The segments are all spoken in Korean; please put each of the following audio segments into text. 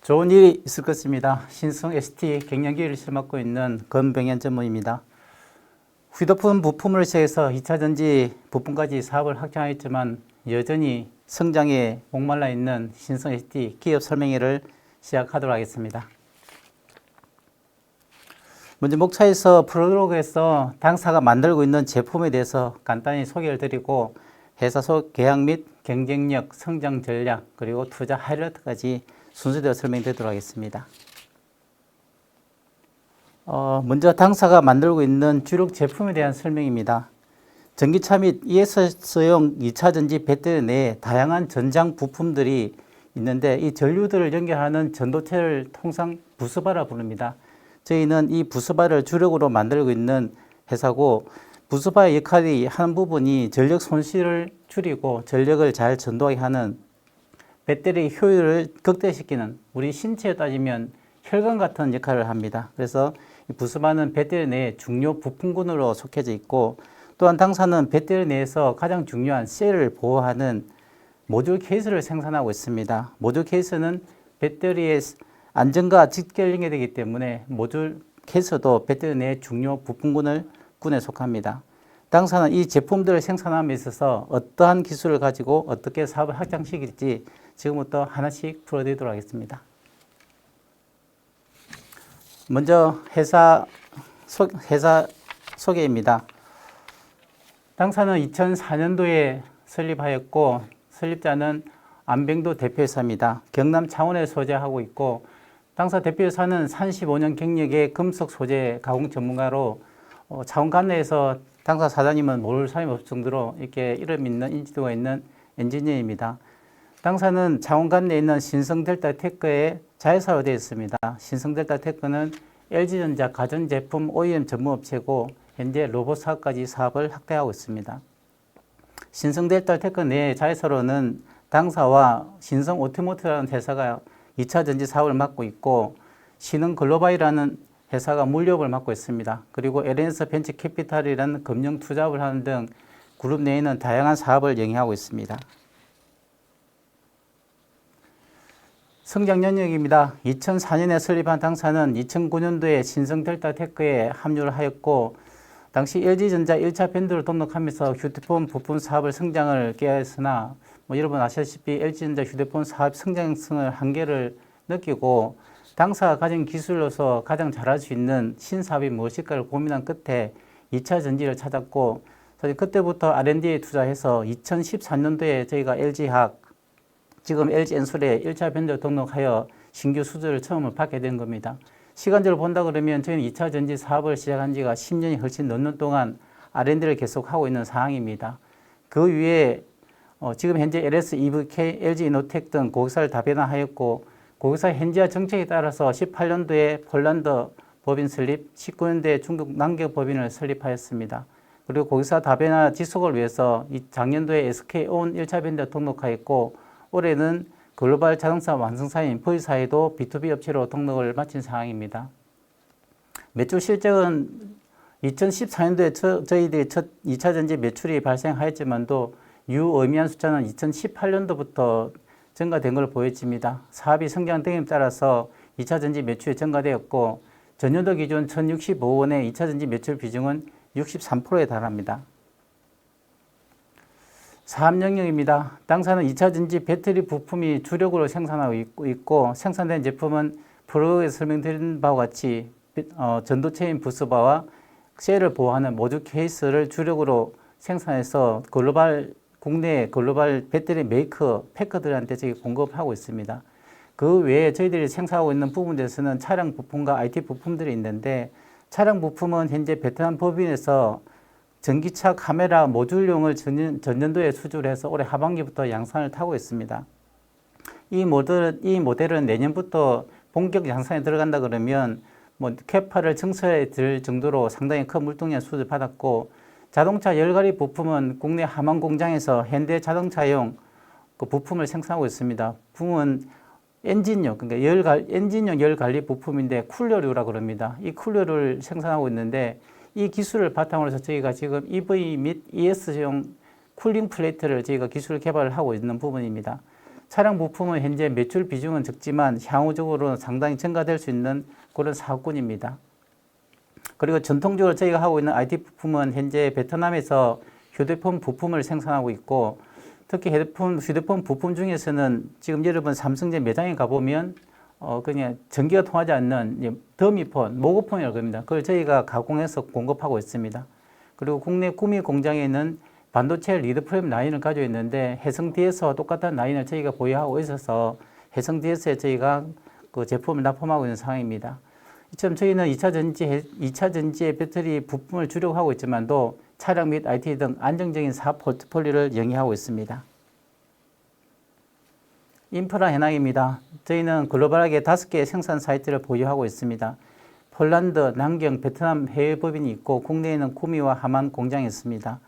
좋은 일이 있을 것입니다. 신성 ST 갱년기를 맡고 있는 권병현 전무입니다. 휴대폰 부품을 시작해서 2차전지 부품까지 사업을 확장하였지만 여전히 성장에 목말라 있는 신성 ST 기업 설명회를 시작하도록 하겠습니다. 먼저 목차에서 프로그램에서 당사가 만들고 있는 제품에 대해서 간단히 소개를 드리고 회사 속 계약 및 경쟁력, 성장 전략, 그리고 투자 하이라이트까지 순서대로 설명드리도록 하겠습니다. 먼저 당사가 만들고 있는 주력 제품에 대한 설명입니다. 전기차 및 ESS용 2차전지 배터리 내에 다양한 전장 부품들이 있는데 이 전류들을 연결하는 전도체를 통상 부스바라 부릅니다. 저희는 이 부스바를 주력으로 만들고 있는 회사고, 부스바의 역할이 한 부분이 전력 손실을 줄이고 전력을 잘 전도하게 하는 배터리 효율을 극대화시키는, 우리 신체에 따지면 혈관 같은 역할을 합니다. 그래서 이 부스바는 배터리 내에 중요 부품군으로 속해져 있고, 또한 당사는 배터리 내에서 가장 중요한 셀을 보호하는 모듈 케이스를 생산하고 있습니다. 모듈 케이스는 배터리의 안전과 직결 연결되기 때문에 모듈 케이스도 배터리 내의 중요 부품군에 속합니다. 당사는 이 제품들을 생산함에 있어서 어떠한 기술을 가지고 어떻게 사업을 확장시킬지 지금부터 하나씩 풀어드리도록 하겠습니다. 먼저 회사 소개입니다. 당사는 2004년도에 설립하였고, 설립자는 안병도 대표이사입니다. 경남 창원에 소재하고 있고, 당사 대표이사는 35년 경력의 금속 소재 가공 전문가로 창원 관내에서 당사 사장님은 모를 사람이 없을 정도로 이렇게 이름 있는 인지도가 있는 엔지니어입니다. 당사는 창원 관내에 있는 신성델타테크의 자회사로 되어 있습니다. 신성델타테크는 LG전자 가전제품 OEM 전문업체고 현재 로봇 사업까지 사업을 확대하고 있습니다. 신성델타테크 내 자회사로는 당사와 신성 오토모티브라는 회사가 2차 전지 사업을 맡고 있고, 신흥글로바이라는 회사가 물류업을 맡고 있습니다. 그리고 LNS 벤처캐피탈이라는 금융 투자업을 하는 등 그룹 내에는 다양한 사업을 영위하고 있습니다. 성장 영역입니다. 2004년에 설립한 당사는 2009년도에 신성델타테크에 합류를 하였고, 당시 LG전자 1차 밴드를 등록하면서 휴대폰 부품 사업을 성장을 깨했으나 여러분 아시다시피 LG전자 휴대폰 사업 성장성을 한계를 느끼고 당사가 가진 기술로서 가장 잘할 수 있는 신사업이 무엇일까를 고민한 끝에 2차 전지를 찾았고, 사실 그때부터 R&D에 투자해서 2014년도에 저희가 LG학, 지금 LG엔솔에 1차 밴드를 등록하여 신규 수주를 처음으로 받게 된 겁니다. 시간적으로 본다 그러면 저희는 2차 전지 사업을 시작한 지가 10년이 훨씬 넘는 동안 R&D를 계속하고 있는 상황입니다. 그 위에 지금 현재 LS, EVK, LG 이노텍 등 고객사를 다변화하였고, 고객사 현지화 정책에 따라서 18년도에 폴란드 법인 설립, 19년도에 중국 남경 법인을 설립하였습니다. 그리고 고객사 다변화 지속을 위해서 작년도에 SK온 1차 밴드 등록하였고, 올해는 글로벌 자동차 완성사인 V사에도 B2B 업체로 등록을 마친 상황입니다. 매출 실적은 2014년도에 저희들이 첫 2차 전지 매출이 발생하였지만도 유의미한 숫자는 2018년도부터 증가된 걸 보여집니다. 사업이 성장 등에 따라서 2차 전지 매출이 증가되었고, 전년도 기준 1,065원의 2차 전지 매출 비중은 63%에 달합니다. 사업 영역입니다. 당사는 2차 전지 배터리 부품이 주력으로 생산하고 있고 생산된 제품은 프로그램에서 설명드린 바와 같이 전도체인 부스바와 셀을 보호하는 모듈 케이스를 주력으로 생산해서 국내 글로벌 배터리 메이커, 패커들한테 저희 공급하고 있습니다. 그 외에 저희들이 생산하고 있는 부분에서는 차량 부품과 IT 부품들이 있는데, 차량 부품은 현재 베트남 법인에서 전기차 카메라 모듈용을 전년도에 수주를 해서 올해 하반기부터 양산을 타고 있습니다. 이 모델은 내년부터 본격 양산에 들어간다 그러면 캐파를 증설해 들 정도로 상당히 큰 물동량 수주를 받았고, 자동차 열갈이 부품은 국내 하만 공장에서 현대 자동차용 그 부품을 생산하고 있습니다. 부품은 엔진용, 그러니까 엔진용 열관리 부품인데 쿨러류라고 그럽니다. 이 쿨러를 생산하고 있는데, 이 기술을 바탕으로 해서 저희가 지금 EV 및 ES용 쿨링 플레이트를 저희가 기술 개발을 하고 있는 부분입니다. 차량 부품은 현재 매출 비중은 적지만 향후적으로 상당히 증가될 수 있는 그런 사업군입니다. 그리고 전통적으로 저희가 하고 있는 IT 부품은 현재 베트남에서 휴대폰 부품을 생산하고 있고, 특히 휴대폰 부품 중에서는 지금 여러분 삼성제 매장에 가보면 그냥 전기가 통하지 않는 더미폰, 모고폰이라고 합니다. 그걸 저희가 가공해서 공급하고 있습니다. 그리고 국내 구미 공장에는 반도체 리드 프레임 라인을 가지고 있는데 해성DS와 똑같은 라인을 저희가 보유하고 있어서 해성DS에 저희가 그 제품을 납품하고 있는 상황입니다. 이처럼 저희는 2차 전지의 배터리 부품을 주력하고 하고 있지만도 차량 및 IT 등 안정적인 사업 포트폴리오를 영위하고 있습니다. 인프라 현황입니다. 저희는 글로벌하게 5개의 생산 사이트를 보유하고 있습니다. 폴란드, 남경, 베트남 해외 법인이 있고 국내에는 구미와 하만 공장이 있습니다.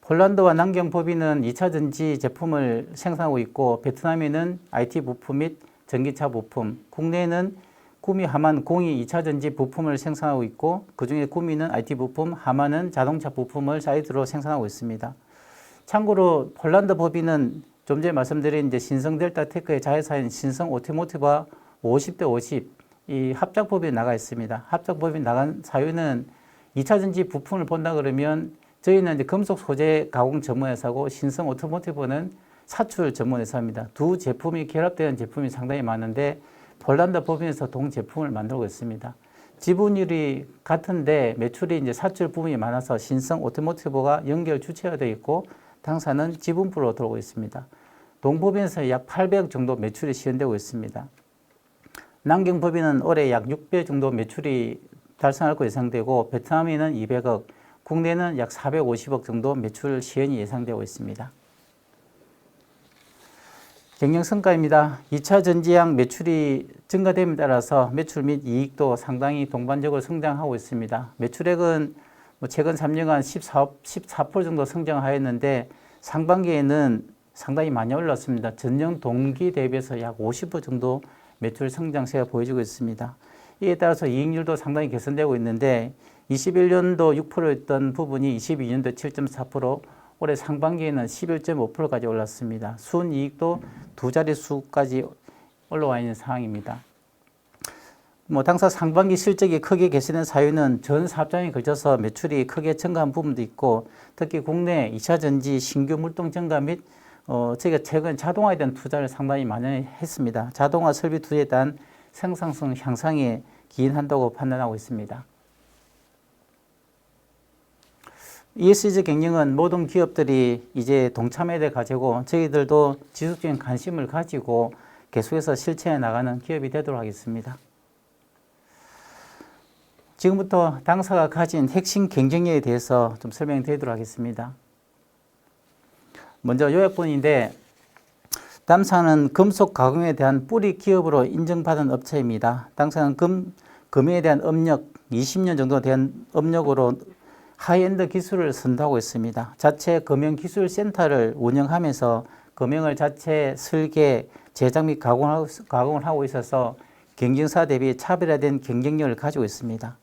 폴란드와 남경 법인은 2차 전지 제품을 생산하고 있고 베트남에는 IT 부품 및 전기차 부품, 국내에는 구미, 하만 공이 2차 전지 부품을 생산하고 있고 그중에 구미는 IT 부품, 하만은 자동차 부품을 사이트로 생산하고 있습니다. 참고로 폴란드 법인은 좀 전에 말씀드린 이제 신성 델타테크의 자회사인 신성 오토모티브와 50대 50 이 합작법인이 나가 있습니다. 합작법인 나간 사유는 2차 전지 부품을 본다 그러면 저희는 이제 금속 소재 가공 전문회사고 신성 오토모티브는 사출 전문회사입니다. 두 제품이 결합되는 제품이 상당히 많은데 폴란드 법인에서 동제품을 만들고 있습니다. 지분율이 같은데 매출이 이제 사출 부분이 많아서 신성 오토모티브가 연결 주체가 되어 있고 당사는 지분부로 들어오고 있습니다. 동법인에서 약 800억 정도 매출이 시현되고 있습니다. 남경법인은 올해 약 600억 정도 매출이 달성할 것 예상되고 베트남에는 200억, 국내는 약 450억 정도 매출 시현이 예상되고 있습니다. 경영 성과입니다. 2차 전지향 매출이 증가됨에 따라서 매출 및 이익도 상당히 동반적으로 성장하고 있습니다. 매출액은 최근 3년간 14% 정도 성장하였는데 상반기에는 상당히 많이 올랐습니다. 전년 동기 대비해서 약 50% 정도 매출 성장세가 보여지고 있습니다. 이에 따라서 이익률도 상당히 개선되고 있는데 21년도 6%였던 부분이 22년도 7.4%, 올해 상반기에는 11.5%까지 올랐습니다. 순이익도 두 자릿수까지 올라와 있는 상황입니다. 당사 상반기 실적이 크게 개선된 사유는 전 사업장에 걸쳐서 매출이 크게 증가한 부분도 있고 특히 국내 2차 전지 신규 물동 증가 및 저희가 최근 자동화에 대한 투자를 상당히 많이 했습니다. 자동화 설비 투자에 대한 생산성 향상에 기인한다고 판단하고 있습니다. ESG 경영은 모든 기업들이 이제 동참해야 될 과제고 저희들도 지속적인 관심을 가지고 계속해서 실천해 나가는 기업이 되도록 하겠습니다. 지금부터 당사가 가진 핵심 경쟁력에 대해서 좀 설명드리도록 하겠습니다. 먼저 요약본인데 당사는 금속 가공에 대한 뿌리 기업으로 인정받은 업체입니다. 당사는 금에 대한 업력, 20년 정도 된 업력으로 하이엔드 기술을 선도하고 있습니다. 자체 금형기술센터를 운영하면서 금형을 자체 설계, 제작 및 가공을 하고 있어서 경쟁사 대비 차별화된 경쟁력을 가지고 있습니다.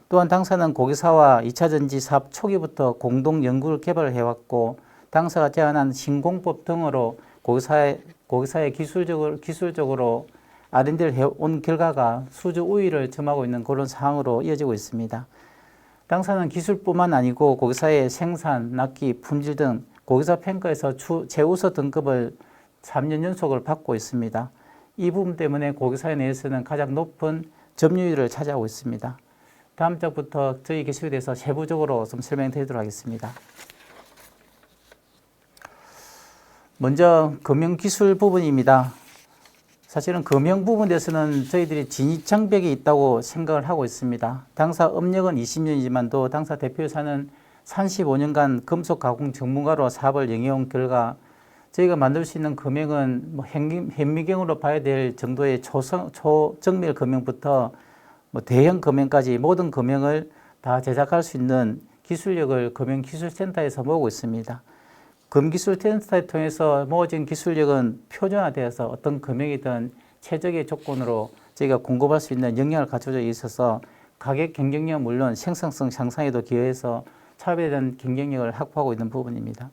또한 당사는 고객사와 2차 전지 사업 초기부터 공동 연구를 개발을 해왔고 당사가 제안한 신공법 등으로 고객사의 기술적으로 R&D를 해온 결과가 수주 우위를 점하고 있는 그런 상황으로 이어지고 있습니다. 당사는 기술뿐만 아니고 고객사의 생산, 납기, 품질 등 고객사 평가에서 최우수 등급을 3년 연속을 받고 있습니다. 이 부분 때문에 고객사 내에서는 가장 높은 점유율을 차지하고 있습니다. 다음 장부터 저희 기술에 대해서 세부적으로 좀 설명드리도록 하겠습니다. 먼저 금형기술 부분입니다. 사실은 금형 부분에서는 저희들이 진입장벽이 있다고 생각을 하고 있습니다. 당사 업력은 20년이지만도 당사 대표이사는 35년간 금속 가공 전문가로 사업을 영위해온 결과 저희가 만들 수 있는 금형은 현미경으로 봐야 될 정도의 초정밀 금형부터 대형 금형까지 모든 금형을 다 제작할 수 있는 기술력을 금형기술센터에서 모으고 있습니다. 금기술센터를 통해서 모아진 기술력은 표준화되어서 어떤 금형이든 최적의 조건으로 저희가 공급할 수 있는 역량을 갖춰져 있어서 가격 경쟁력 물론 생산성 향상에도 기여해서 차별화된 경쟁력을 확보하고 있는 부분입니다.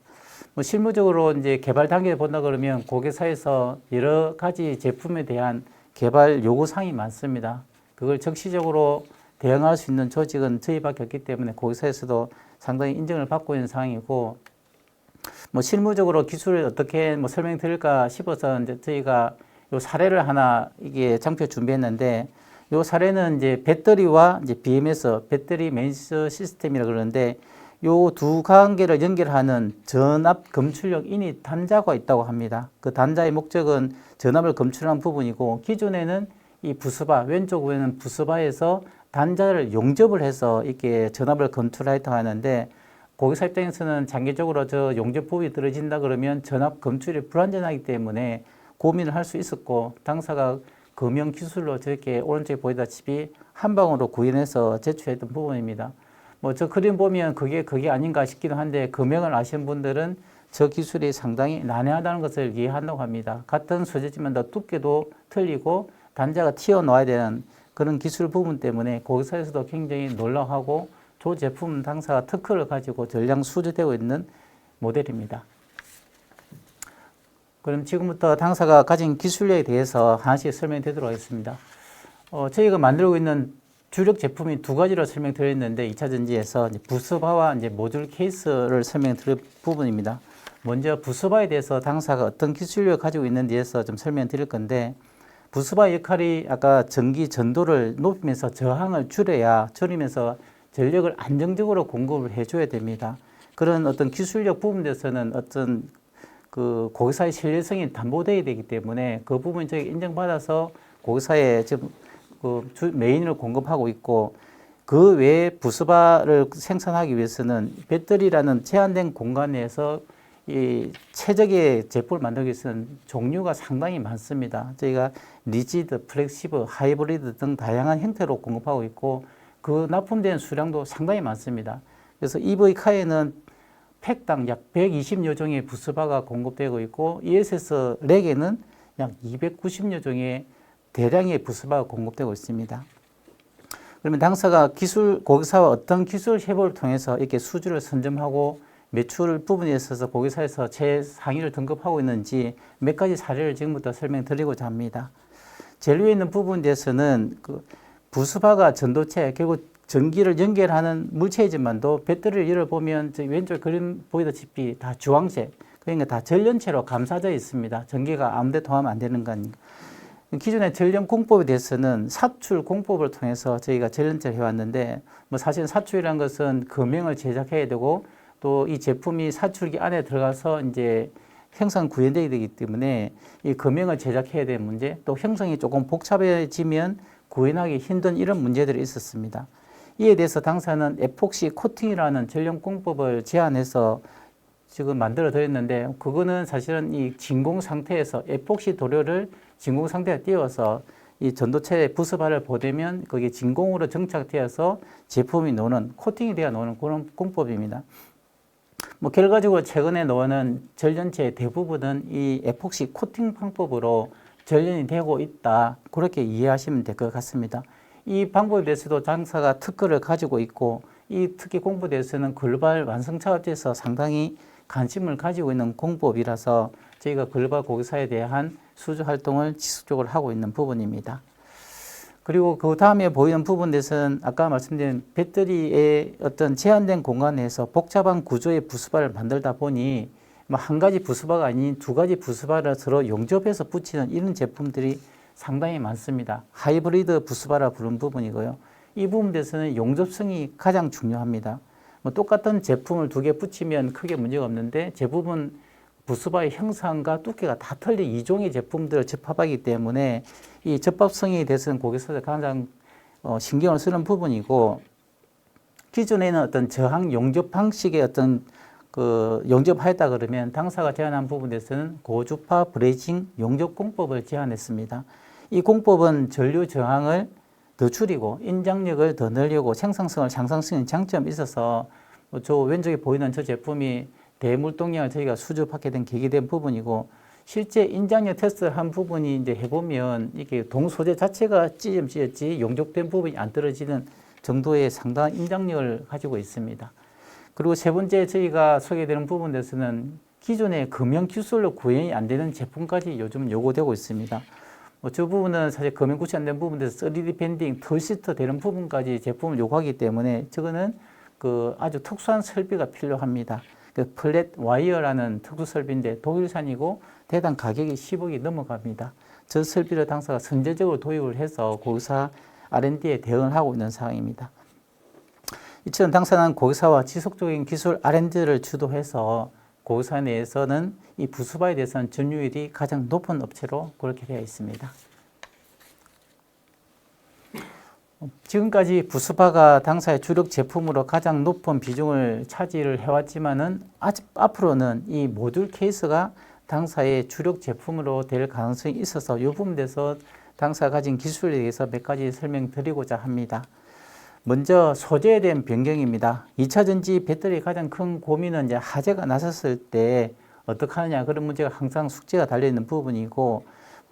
뭐 실무적으로 이제 개발 단계를 본다 그러면 고객사에서 여러 가지 제품에 대한 개발 요구사항이 많습니다. 그걸 적시적으로 대응할 수 있는 조직은 저희밖에 없기 때문에 고객사에서도 상당히 인정을 받고 있는 상황이고, 뭐 실무적으로 기술을 어떻게 뭐 설명드릴까 싶어서 이제 저희가 요 사례를 하나 이게 장표 준비했는데, 요 사례는 이제 배터리와 이제 BMS, 배터리 매니저 시스템이라 그러는데, 요 두 관계를 연결하는 전압 검출력 이닛 단자가 있다고 합니다. 그 단자의 목적은 전압을 검출하는 부분이고, 기존에는 이 부스바, 왼쪽 위에는 부스바에서 단자를 용접을 해서 이렇게 전압을 검출하였다고 하는데, 고객사 입장에서는 장기적으로 저 용접 부분이 떨어진다 그러면 전압 검출이 불안전하기 때문에 고민을 할 수 있었고, 당사가 금형 기술로 저렇게 오른쪽에 보이다시피 한 방으로 구현해서 제출했던 부분입니다. 뭐 저 그림 보면 그게 아닌가 싶기도 한데, 금형을 아시는 분들은 저 기술이 상당히 난해하다는 것을 이해한다고 합니다. 같은 소재지만 더 두께도 틀리고 단자가 튀어나와야 되는 그런 기술 부분 때문에 고객사에서도 굉장히 놀라워하고, 저 제품 당사가 특허를 가지고 전량 수주되고 있는 모델입니다. 그럼 지금부터 당사가 가진 기술력에 대해서 하나씩 설명드리도록 하겠습니다. 저희가 만들고 있는 주력 제품이 두 가지로 설명드렸는데, 2차 전지에서 부스바와 이제 모듈 케이스를 설명드릴 부분입니다. 먼저 부스바에 대해서 당사가 어떤 기술력을 가지고 있는지에서 좀 설명드릴 건데, 부스바의 역할이 아까 전기 전도를 높이면서 저항을 줄이면서 전력을 안정적으로 공급을 해줘야 됩니다. 그런 어떤 기술력 부분에서는 어떤 그 고객사의 신뢰성이 담보되어야 되기 때문에 그 부분 저희가 인정받아서 고객사에 지금 그 메인을 공급하고 있고, 그 외에 부스바를 생산하기 위해서는 배터리라는 제한된 공간 내에서 이 최적의 제품을 만들기 위해서는 종류가 상당히 많습니다. 저희가 리지드, 플렉시브, 하이브리드 등 다양한 형태로 공급하고 있고, 그 납품된 수량도 상당히 많습니다. 그래서 EV카에는 팩당 약 120여 종의 부스바가 공급되고 있고, ESS 렉에는 약 290여 종의 대량의 부스바가 공급되고 있습니다. 그러면 당사가 고객사와 어떤 기술 협업을 통해서 이렇게 수주를 선점하고 매출 부분에 있어서 고객사에서 최상위를 등급하고 있는지 몇 가지 사례를 지금부터 설명드리고자 합니다. 제일 위에 있는 부분에 대해서는 그 부스바가 전도체, 결국 전기를 연결하는 물체이지만도 배터리를 열어보면 왼쪽 그림 보이다시피 다 주황색, 그러니까 다 전련체로 감싸져 있습니다. 전기가 아무 데 통하면 안 되는 거니까. 기존의 전련 공법에 대해서는 사출 공법을 통해서 저희가 전련체를 해왔는데, 뭐 사실 사출이라는 것은 금형을 제작해야 되고, 또 이 제품이 사출기 안에 들어가서 이제 형상 구현되게 되기 때문에 이 금형을 제작해야 되는 문제, 또 형성이 조금 복잡해지면 구현하기 힘든 이런 문제들이 있었습니다. 이에 대해서 당사는 에폭시 코팅이라는 전련 공법을 제안해서 지금 만들어 드렸는데, 그거는 사실은 이 진공 상태에서 에폭시 도료를 진공 상태에 띄워서 이 전도체에 부스바를 보대면 그게 진공으로 정착되어서 제품이 나오는, 코팅이 되어 나오는 그런 공법입니다. 뭐 결과적으로 최근에 나오는 전련체의 대부분은 이 에폭시 코팅 방법으로 전련이 되고 있다, 그렇게 이해하시면 될 것 같습니다. 이 방법에 대해서도 당사가 특허를 가지고 있고, 이 특히 공법에 대해서는 글로벌 완성차업체에서 상당히 관심을 가지고 있는 공법이라서 저희가 글로벌 고객사에 대한 수주 활동을 지속적으로 하고 있는 부분입니다. 그리고 그 다음에 보이는 부분에서는 아까 말씀드린 배터리의 어떤 제한된 공간에서 복잡한 구조의 부스바를 만들다 보니 뭐 한 가지 부스바가 아닌 두 가지 부스바를 서로 용접해서 붙이는 이런 제품들이 상당히 많습니다. 하이브리드 부스바라 부르는 부분이고요. 이 부분에서는 용접성이 가장 중요합니다. 뭐 똑같은 제품을 두 개 붙이면 크게 문제가 없는데, 대부분 부스바의 형상과 두께가 다 틀린 이종의 제품들을 접합하기 때문에 이 접합성에 대해서는 고객사에서 가장 신경을 쓰는 부분이고, 기존에는 어떤 저항 용접 방식의 어떤 그 용접하였다 그러면 당사가 제안한 부분에서는 고주파 브레이징 용접 공법을 제안했습니다. 이 공법은 전류 저항을 더 줄이고 인장력을 더 늘리고 생산성을 향상시키는 장점이 있어서 저 왼쪽에 보이는 저 제품이 대물동량을 저희가 수주받게 된 계기 된 부분이고, 실제 인장력 테스트를 한 부분이 이제 해보면 이게 동소재 자체가 찢어지 용접된 부분이 안 떨어지는 정도의 상당한 인장력을 가지고 있습니다. 그리고 세 번째 저희가 소개되는 부분에서는 기존의 금형 기술로 구현이 안 되는 제품까지 요즘 요구되고 있습니다. 저 부분은 사실 금형 구현이 안 된 부분에서 3D 밴딩, 덜시터 되는 부분까지 제품을 요구하기 때문에 저거는 그 아주 특수한 설비가 필요합니다. 그 플랫 와이어라는 특수 설비인데 독일산이고 대당 가격이 10억이 넘어갑니다. 저 설비를 당사가 선제적으로 도입을 해서 고객사 R&D에 대응을 하고 있는 상황입니다. 이처럼 당사는 고객사와 지속적인 기술 R&D를 주도해서 고객사 내에서는 이 부수바에 대해서는 점유율이 가장 높은 업체로 그렇게 되어 있습니다. 지금까지 부수바가 당사의 주력 제품으로 가장 높은 비중을 차지를 해왔지만은 아직 앞으로는 이 모듈 케이스가 당사의 주력 제품으로 될 가능성이 있어서 이 부분에 대해서 당사가 가진 기술에 대해서 몇 가지 설명드리고자 합니다. 먼저 소재에 대한 변경입니다. 2차 전지 배터리 가장 큰 고민은 이제 화재가 났었을 때 어떻게 하느냐 그런 문제가 항상 숙제가 달려있는 부분이고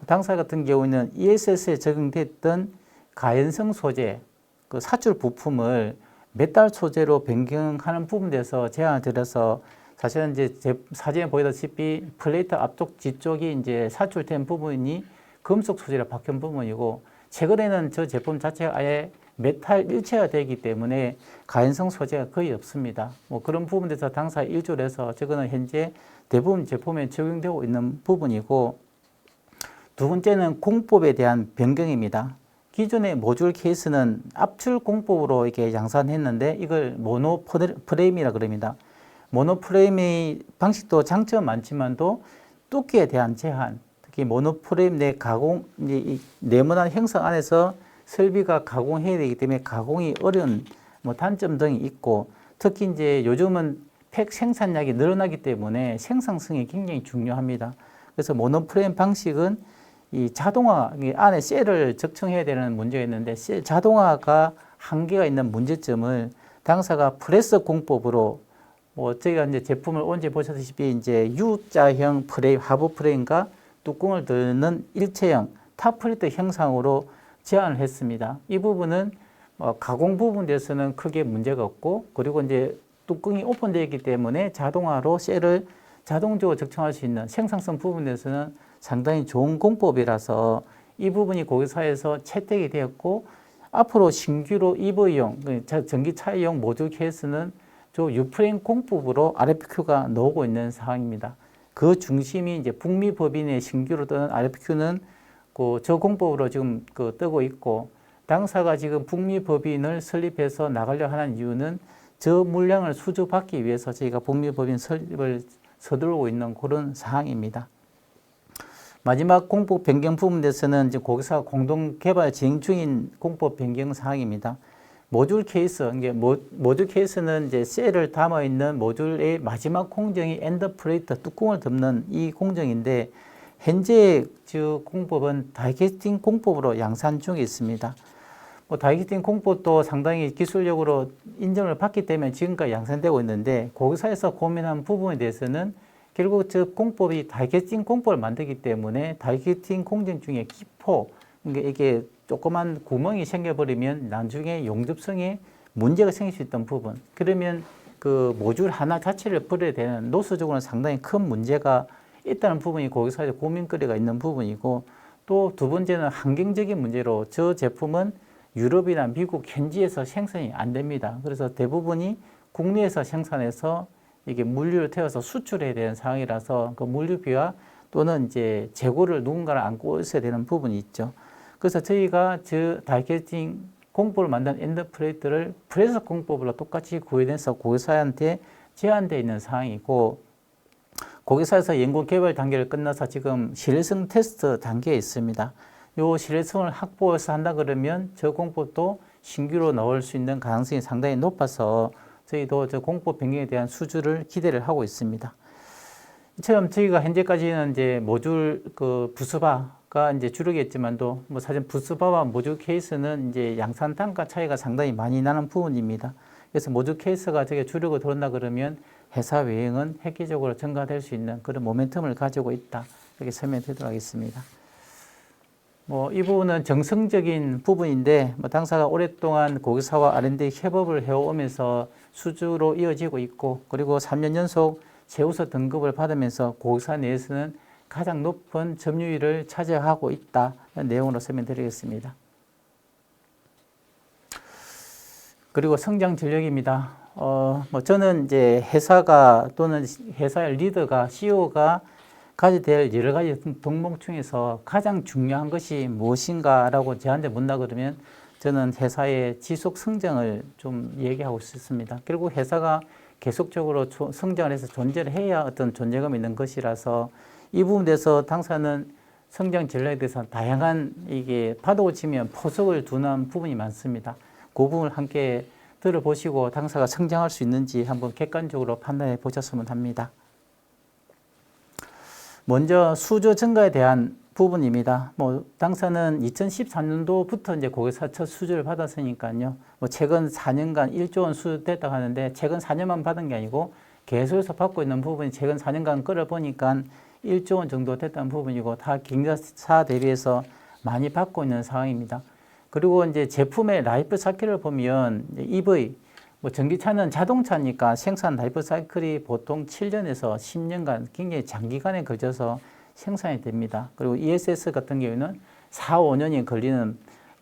당사 같은 경우는 ESS에 적용됐던 가연성 소재, 그 사출 부품을 메탈 소재로 변경하는 부분에 대해서 제안을 드려서 사실은 이제 사진에 보이다시피 플레이트 앞쪽 뒤쪽이 이제 사출된 부분이 금속 소재로 바뀐 부분이고 최근에는 저 제품 자체가 아예 메탈 일체가 되기 때문에 가연성 소재가 거의 없습니다. 뭐 그런 부분에서 당사 일조를 해서 저거는 현재 대부분 제품에 적용되고 있는 부분이고 두 번째는 공법에 대한 변경입니다. 기존의 모듈 케이스는 압출 공법으로 이렇게 양산했는데 이걸 모노 프레임이라 그럽니다. 모노 프레임의 방식도 장점 많지만도 두께에 대한 제한, 특히 모노 프레임 내 가공, 이 네모난 형상 안에서 설비가 가공해야 되기 때문에 가공이 어려운 뭐 단점 등이 있고 특히 이제 요즘은 팩 생산량이 늘어나기 때문에 생산성이 굉장히 중요합니다. 그래서 모노 프레임 방식은 이 자동화 안에 셀을 적층해야 되는 문제가 있는데 셀 자동화가 한계가 있는 문제점을 당사가 프레스 공법으로 저희가 이제 제품을 언제 보셨다시피 이제 U자형 프레임, 하부 프레임과 뚜껑을 드는 일체형 탑플레이트 형상으로 제안을 했습니다. 이 부분은 가공 부분에서는 크게 문제가 없고 그리고 이제 뚜껑이 오픈되어 있기 때문에 자동화로 셀을 자동적으로 적층할 수 있는 생산성 부분에서는 상당히 좋은 공법이라서 이 부분이 고객사에서 채택이 되었고 앞으로 신규로 EV용, 전기차용 모듈 케이스는 저 U프레임 공법으로 RFQ가 나오고 있는 상황입니다. 그 중심이 이제 북미 법인의 신규로 뜨는 RFQ는 저 공법으로 지금 뜨고 있고 당사가 지금 북미 법인을 설립해서 나가려 하는 이유는 저 물량을 수주받기 위해서 저희가 북미 법인 설립을 서두르고 있는 그런 상황입니다. 마지막 공법 변경 부분에서는 이제 고객사가 공동 개발 진행 중인 공법 변경 사항입니다. 모듈 케이스, 이게 모듈 케이스는 이제 셀을 담아 있는 모듈의 마지막 공정이 엔드 플레이트 뚜껑을 덮는 이 공정인데 현재 저 공법은 다이캐스팅 공법으로 양산 중에 있습니다. 다이캐스팅 공법도 상당히 기술력으로 인정을 받기 때문에 지금까지 양산되고 있는데 고객사에서 고민한 부분에 대해서는 결국 저 공법이 다이캐스팅 공법을 만들기 때문에 다이캐스팅 공정 중에 기포, 이게 조그만 구멍이 생겨버리면 나중에 용접성에 문제가 생길 수 있던 부분. 그러면 그 모듈 하나 자체를 버려야 되는 노수적으로는 상당히 큰 문제가 있다는 부분이 고객사에서 고민거리가 있는 부분이고 또 두 번째는 환경적인 문제로 저 제품은 유럽이나 미국 현지에서 생산이 안 됩니다. 그래서 대부분이 국내에서 생산해서 이게 물류를 태워서 수출해야 되는 상황이라서 그 물류비와 또는 이제 재고를 누군가를 안고 있어야 되는 부분이 있죠. 그래서 저희가 저 다이캐스팅 공법을 만든 엔드 플레이트를 프레스 공법으로 똑같이 구현해서 고객사한테 제한되어 있는 상황이고 고객사에서 연구 개발 단계를 끝나서 지금 실효성 테스트 단계에 있습니다. 이 실효성을 확보해서 한다 그러면 저 공법도 신규로 나올 수 있는 가능성이 상당히 높아서 저희도 저 공법 변경에 대한 수주를 기대를 하고 있습니다. 이처럼 저희가 현재까지는 이제 모듈 부스바가 이제 주력이었지만도 사실 부스바와 모듈 케이스는 이제 양산 단가 차이가 상당히 많이 나는 부분입니다. 그래서 모듈 케이스가 저게 주력으로 들어온다 그러면 회사 외형은 획기적으로 증가될 수 있는 그런 모멘텀을 가지고 있다. 이렇게 설명드리도록 하겠습니다. 이 부분은 정성적인 부분인데 당사가 오랫동안 고객사와 R&D 협업을 해오면서 수주로 이어지고 있고 그리고 3년 연속 최우수 등급을 받으면서 고객사 내에서는 가장 높은 점유율을 차지하고 있다. 내용으로 설명드리겠습니다. 그리고 성장 전략입니다. 저는 이제 회사가 또는 회사의 리더가 CEO가 가져야 될 여러 가지 덕목 중에서 가장 중요한 것이 무엇인가라고 저한테 묻나 그러면 저는 회사의 지속 성장을 좀 얘기하고 싶습니다. 결국 회사가 계속적으로 성장을 해서 존재를 해야 어떤 존재감이 있는 것이라서 이 부분에 대해서 당사는 성장 전략에 대해서 다양한 이게 파도를 치면 포석을 두는 부분이 많습니다. 그 부분을 함께 들어보시고 당사가 성장할 수 있는지 한번 객관적으로 판단해 보셨으면 합니다. 먼저 수주 증가에 대한 부분입니다. 당사는 2014년도부터 이제 고객사 첫 수주를 받았으니까요. 최근 4년간 1조 원 수주됐다고 하는데 최근 4년만 받은 게 아니고 계속해서 받고 있는 부분이 최근 4년간 끌어보니까 1조 원 정도 됐다는 부분이고 다 경쟁사 대비해서 많이 받고 있는 상황입니다. 그리고 이제 제품의 라이프 사이클을 보면 EV, 전기차는 자동차니까 생산 라이프 사이클이 보통 7년에서 10년간 굉장히 장기간에 걸쳐서 생산이 됩니다. 그리고 ESS 같은 경우에는 4, 5년이 걸리는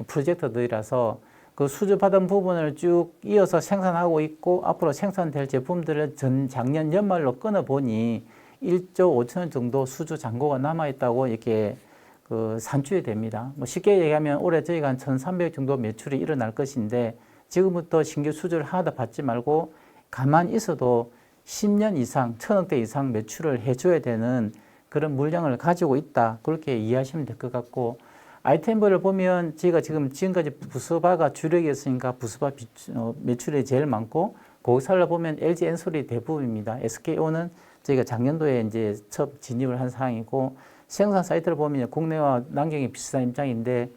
프로젝트들이라서 그 수주받은 부분을 쭉 이어서 생산하고 있고 앞으로 생산될 제품들을 작년 연말로 끊어보니 1조 5천원 정도 수주 잔고가 남아있다고 이렇게 산출이 됩니다. 쉽게 얘기하면 올해 저희가 한 1,300 정도 매출이 일어날 것인데 지금부터 신규 수주를 하나도 받지 말고 가만히 있어도 10년 이상, 1,000억대 이상 매출을 해줘야 되는 그런 물량을 가지고 있다. 그렇게 이해하시면 될 것 같고 아이템별을 보면 저희가 지금까지 부스바가 주력이었으니까 부스바 매출이 제일 많고 고객사를 보면 LG 엔솔이 대부분입니다. SKO는 저희가 작년도에 이제 첫 진입을 한 상황이고 생산 사이트를 보면 국내와 남경이 비슷한 입장인데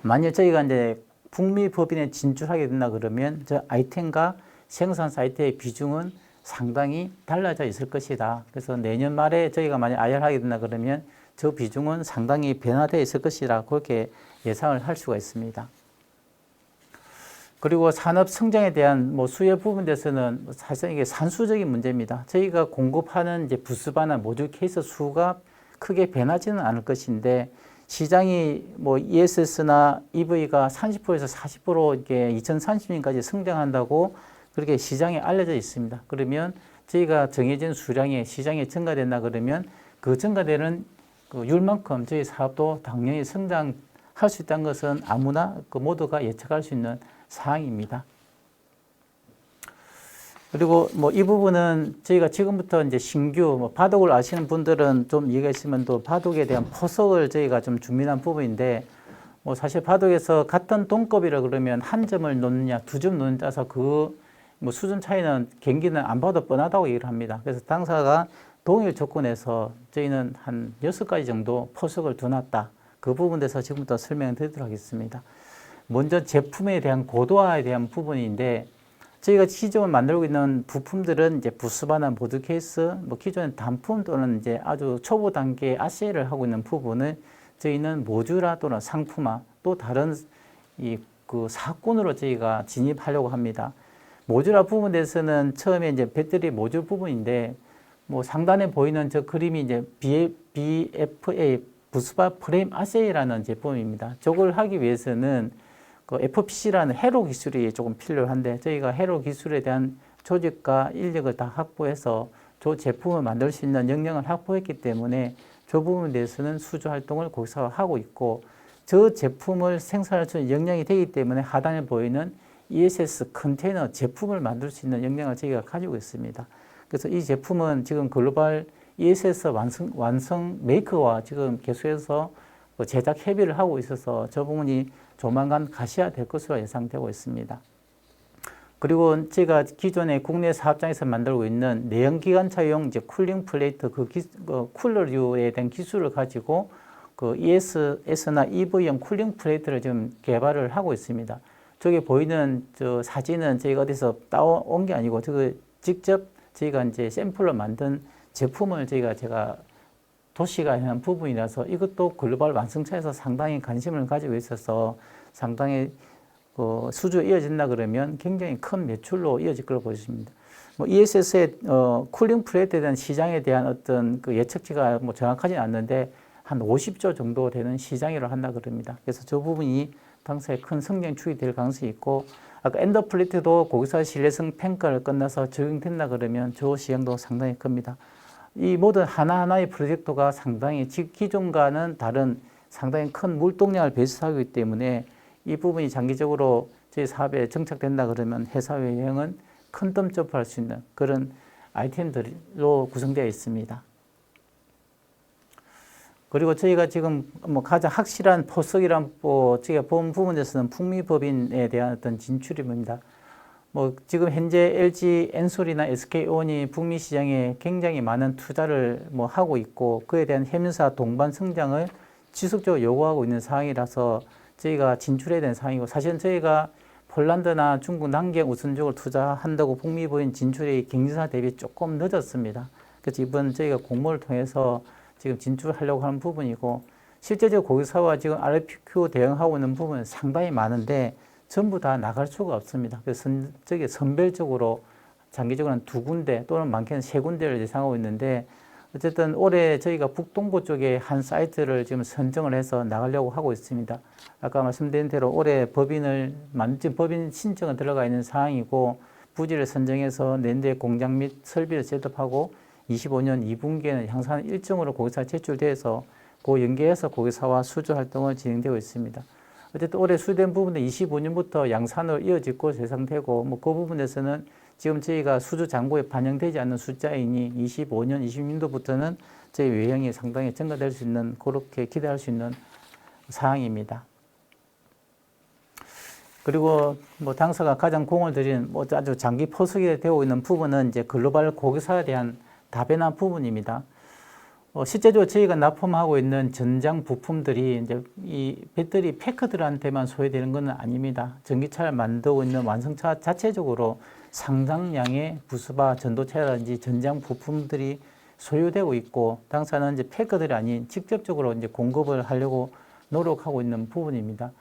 만약 저희가 이제 북미 법인에 진출하게 된다 그러면 저 아이템과 생산 사이트의 비중은 상당히 달라져 있을 것이다. 그래서 내년 말에 저희가 만약 IR하게 된다 그러면 저 비중은 상당히 변화되어 있을 것이라 그렇게 예상을 할 수가 있습니다. 그리고 산업 성장에 대한 수요 부분에 대해서는 사실 이게 산수적인 문제입니다. 저희가 공급하는 이제 부스바나 모듈 케이스 수가 크게 변하지는 않을 것인데 시장이 ESS나 EV가 30%에서 40% 이렇게 2030년까지 성장한다고 그렇게 시장에 알려져 있습니다. 그러면 저희가 정해진 수량의 시장이 증가된다 그러면 그 증가되는 그 율만큼 저희 사업도 당연히 성장할 수 있다는 것은 아무나 모두가 예측할 수 있는 사항입니다. 그리고 이 부분은 저희가 지금부터 이제 신규 바둑을 아시는 분들은 좀 이해가 있으면 또 바둑에 대한 포석을 저희가 좀 준비한 부분인데 사실 바둑에서 같은 동급이라 그러면 한 점을 놓느냐 두 점 놓느냐 따라서 그 수준 차이는 경기는 안 봐도 뻔하다고 얘기를 합니다. 그래서 당사가 동일 조건에서 저희는 한 6가지 정도 포석을 두놨다. 그 부분에 대해서 지금부터 설명을 드리도록 하겠습니다. 먼저 제품에 대한 고도화에 대한 부분인데 저희가 기존에 만들고 있는 부품들은 이제 부스바나 모듈 케이스, 기존의 단품 또는 이제 아주 초보 단계 아세이를 하고 있는 부분을 저희는 모듈화 또는 상품화 또 다른 그 사건으로 저희가 진입하려고 합니다. 모듈화 부분에 대해서는 처음에 이제 배터리 모듈 부분인데 상단에 보이는 저 그림이 이제 BFA 부스바 프레임 아세이라는 제품입니다. 저걸 하기 위해서는 그 FPC라는 회로 기술이 조금 필요한데 저희가 회로 기술에 대한 조직과 인력을 다 확보해서 저 제품을 만들 수 있는 역량을 확보했기 때문에 저 부분에 대해서는 수주 활동을 고객사가 하고 있고 저 제품을 생산할 수 있는 역량이 되기 때문에 하단에 보이는 ESS 컨테이너 제품을 만들 수 있는 역량을 저희가 가지고 있습니다. 그래서 이 제품은 지금 글로벌 ESS 완성 메이커와 지금 계속해서 제작 협의를 하고 있어서 저 부분이 조만간 가시화될 것으로 예상되고 있습니다. 그리고 제가 기존에 국내 사업장에서 만들고 있는 내연기관차용 이제 쿨링 플레이트 쿨러류에 대한 기술을 가지고 그 ESS나 EV용 쿨링 플레이트를 지금 개발을 하고 있습니다. 저기 보이는 저 사진은 저희가 어디서 따온 게 아니고 저거 직접 저희가 이제 샘플로 만든 제품을 제가 도시가 한 부분이라서 이것도 글로벌 완성차에서 상당히 관심을 가지고 있어서 상당히 수주에 이어진다 그러면 굉장히 큰 매출로 이어질 걸로 보여집니다. 뭐 ESS의 쿨링 플레이트에 대한 시장에 대한 어떤 그 예측치가 뭐 정확하지는 않는데 한 50조 정도 되는 시장이라고 한다 그럽니다. 그래서 저 부분이 당사에 큰 성장축이 될 가능성이 있고, 아까 엔더플리트도 고객사 신뢰성 평가를 끝나서 적용된다 그러면 저 시장도 상당히 큽니다. 이 모든 하나하나의 프로젝트가 상당히 기존과는 다른 상당히 큰 물동량을 배수하기 때문에 이 부분이 장기적으로 저희 사업에 정착된다 그러면 회사 외형은 큰 덤점프할 수 있는 그런 아이템들로 구성되어 있습니다. 그리고 저희가 지금 뭐 가장 확실한 포석이란 저희가 본 부분에서는 풍미법인에 대한 어떤 진출입니다. 뭐 지금 현재 LG 엔솔이나 SK온이 북미 시장에 굉장히 많은 투자를 뭐 하고 있고 그에 대한 해면사 동반 성장을 지속적으로 요구하고 있는 상황이라서 저희가 진출해야 되는 상황이고, 사실은 저희가 폴란드나 중국 남경 우선적으로 투자한다고 북미 법인 진출이 경쟁사 대비 조금 늦었습니다. 그래서 이번 저희가 공모를 통해서 지금 진출하려고 하는 부분이고, 실제적으로 고객사와 지금 RFQ 대응하고 있는 부분은 상당히 많은데 전부 다 나갈 수가 없습니다. 그래서 저기 선별적으로 장기적으로는 2군데 또는 많게는 3군데를 예상하고 있는데, 어쨌든 올해 저희가 북동부 쪽에 한 사이트를 지금 선정을 해서 나가려고 하고 있습니다. 아까 말씀드린 대로 올해 지금 법인 신청은 들어가 있는 상황이고, 부지를 선정해서 내년도에 공장 및 설비를 셋업하고 25년 2분기에는 향상 일정으로 고객사 제출돼서 그 연계해서 고객사와 수주 활동을 진행되고 있습니다. 어쨌든 올해 수주된 부분은 25년부터 양산으로 이어질 것으로 예상되고, 뭐 그 부분에서는 지금 저희가 수주 잔고에 반영되지 않는 숫자이니 25년, 26년도부터는 저희 외형이 상당히 증가될 수 있는, 그렇게 기대할 수 있는 사항입니다. 그리고 뭐 당사가 가장 공을 들인 뭐 아주 장기 포석이 되고 있는 부분은 이제 글로벌 고객사에 대한 다변화 부분입니다. 실제적으로 저희가 납품하고 있는 전장 부품들이 이제 이 배터리 패커들한테만 소외되는 것은 아닙니다. 전기차를 만들고 있는 완성차 자체적으로 상당량의 부수바 전도체라든지 전장 부품들이 소요되고 있고, 당사는 이제 패커들이 아닌 직접적으로 이제 공급을 하려고 노력하고 있는 부분입니다.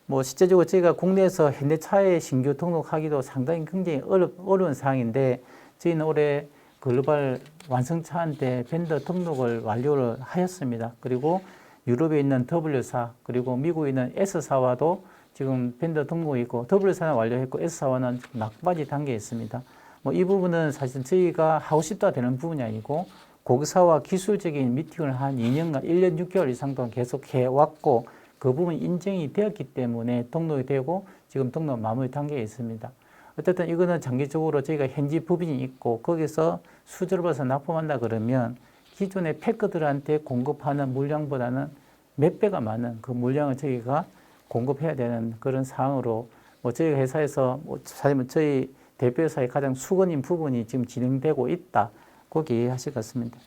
뭐 실제적으로 저희가 국내에서 현대차에 신규 등록하기도 상당히 굉장히 어려운 상황인데, 저희는 올해 글로벌 완성차한테 벤더 등록을 완료를 하였습니다. 그리고 유럽에 있는 W사, 그리고 미국에 있는 S사와도 지금 벤더 등록이 있고, W사는 완료했고 S사와는 막바지 단계에 있습니다. 뭐 이 부분은 사실 저희가 하고 싶다 되는 부분이 아니고, 고객사와 기술적인 미팅을 한 2년간 1년 6개월 이상 동안 계속 해왔고, 그 부분이 인정이 되었기 때문에 등록이 되고 지금 등록 마무리 단계에 있습니다. 어쨌든 이거는 장기적으로 저희가 현지 법인이 있고 거기서 수주를 받아서 납품한다 그러면 기존의 패커들한테 공급하는 물량보다는 몇 배가 많은 그 물량을 저희가 공급해야 되는 그런 상황으로, 뭐 저희 회사에서 사실 저희 대표회사의 가장 수건인 부분이 지금 진행되고 있다, 그렇게 이해하실 것 같습니다.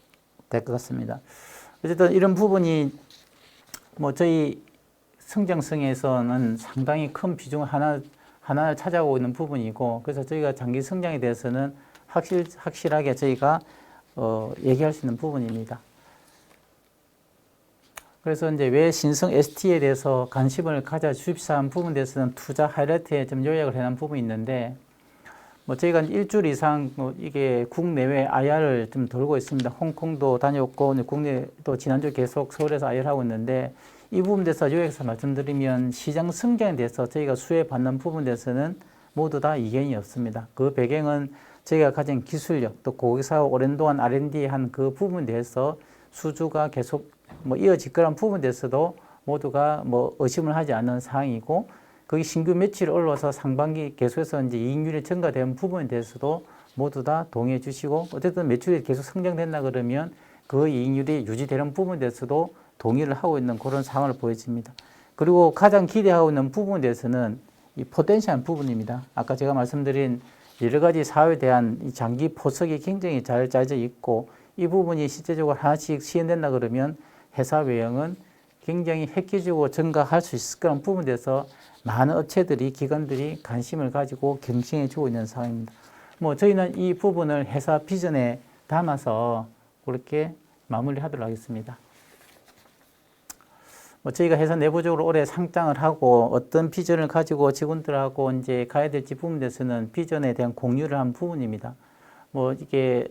될 것 같습니다. 어쨌든 이런 부분이 뭐 저희 성장성에서는 상당히 큰 비중을 하나를 차지하고 있는 부분이고, 그래서 저희가 장기 성장에 대해서는 확실하게 저희가 얘기할 수 있는 부분입니다. 그래서 이제 왜 신성 ST에 대해서 관심을 가져 주십사 한 부분에 대해서는 투자 하이라이트에 좀 요약을 해놓은 부분이 있는데, 뭐 저희가 일주일 이상 이게 국내외 IR을 좀 돌고 있습니다. 홍콩도 다녀왔고, 국내도 지난주 계속 서울에서 IR 하고 있는데, 이 부분에 대해서 요약해서 말씀드리면 시장 성장에 대해서 저희가 수혜받는 부분에 대해서는 모두 다 이견이 없습니다. 그 배경은 저희가 가진 기술력, 또 고객사와 오랜 동안 R&D 한 그 부분에 대해서 수주가 계속 뭐 이어질 거란 부분에 대해서도 모두가 뭐 의심을 하지 않는 상황이고, 거기 신규 매출이 올라와서 상반기 계속해서 이제 이익률이 증가되는 부분에 대해서도 모두 다 동의해 주시고, 어쨌든 매출이 계속 성장된다 그러면 그 이익률이 유지되는 부분에 대해서도 동의를 하고 있는 그런 상황을 보여집니다. 그리고 가장 기대하고 있는 부분에 대해서는 이 포텐셜 부분입니다. 아까 제가 말씀드린 여러 가지 사업에 대한 이 장기 포석이 굉장히 잘 짜져 있고, 이 부분이 실제적으로 하나씩 시행된다 그러면 회사 외형은 굉장히 획기적으로 증가할 수 있을 그런 부분에 대해서 많은 업체들이, 기관들이 관심을 가지고 경쟁해 주고 있는 상황입니다. 뭐 저희는 이 부분을 회사 비전에 담아서 그렇게 마무리하도록 하겠습니다. 뭐 저희가 회사 내부적으로 올해 상장을 하고 어떤 비전을 가지고 직원들하고 이제 가야 될지 부분에 대해서는 비전에 대한 공유를 한 부분입니다. 뭐 이게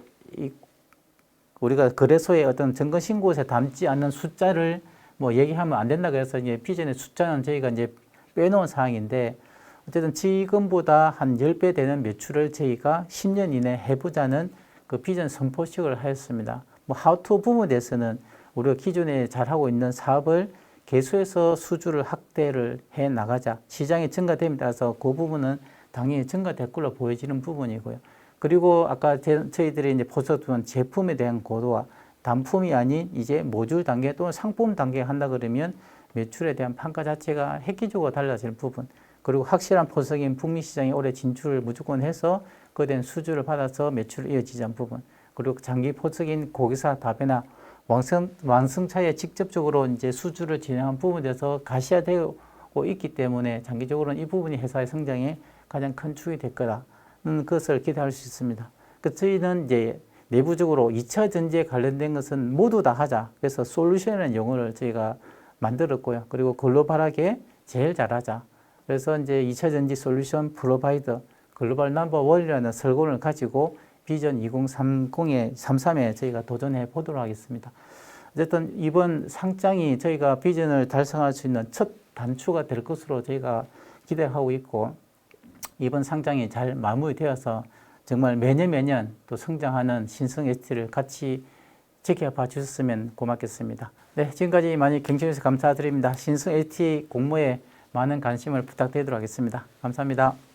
우리가 거래소의 어떤 증권 신고서에 담지 않는 숫자를 뭐 얘기하면 안 된다 그래서 이제 비전의 숫자는 저희가 이제 빼놓은 사항인데 어쨌든 지금보다 한 10배 되는 매출을 저희가 10년 이내 해보자는 그 비전 선포식을 하였습니다. 뭐 하우투 부분에 대해서는 우리가 기존에 잘하고 있는 사업을 개수해서 수주를 확대를 해 나가자. 시장이 증가됨에 따라서 그 부분은 당연히 증가될 걸로 보여지는 부분이고요. 그리고 아까 저희들이 이제 보셨던 제품에 대한 고도화, 단품이 아닌 이제 모듈 단계 또는 상품 단계 한다 그러면 매출에 대한 판가 자체가 획기적으로 달라질 부분. 그리고 확실한 포석인 북미 시장에 올해 진출을 무조건 해서 그에 대한 수주를 받아서 매출을 이어지자는 부분. 그리고 장기 포석인 고객사 답변이나 왕성차에 직접적으로 이제 수주를 진행한 부분에 대해서 가시화되고 있기 때문에 장기적으로는 이 부분이 회사의 성장에 가장 큰 축이 될 거라는 것을 기대할 수 있습니다. 저희는 이제 내부적으로 2차 전지에 관련된 것은 모두 다 하자. 그래서 솔루션이라는 용어를 저희가 만들었고요. 그리고 글로벌하게 제일 잘하자. 그래서 이제 2차 전지 솔루션 프로바이더 글로벌 넘버 원이라는 슬로건을 가지고 비전 2033에 저희가 도전해 보도록 하겠습니다. 어쨌든 이번 상장이 저희가 비전을 달성할 수 있는 첫 단추가 될 것으로 저희가 기대하고 있고 이번 상장이 잘 마무리되어서 정말 매년 또 성장하는 신성 ST를 같이 지켜봐 주셨으면 고맙겠습니다. 네, 지금까지 많이 경청해 주셔서 감사드립니다. 신성 ST 공모에 많은 관심을 부탁드리도록 하겠습니다. 감사합니다.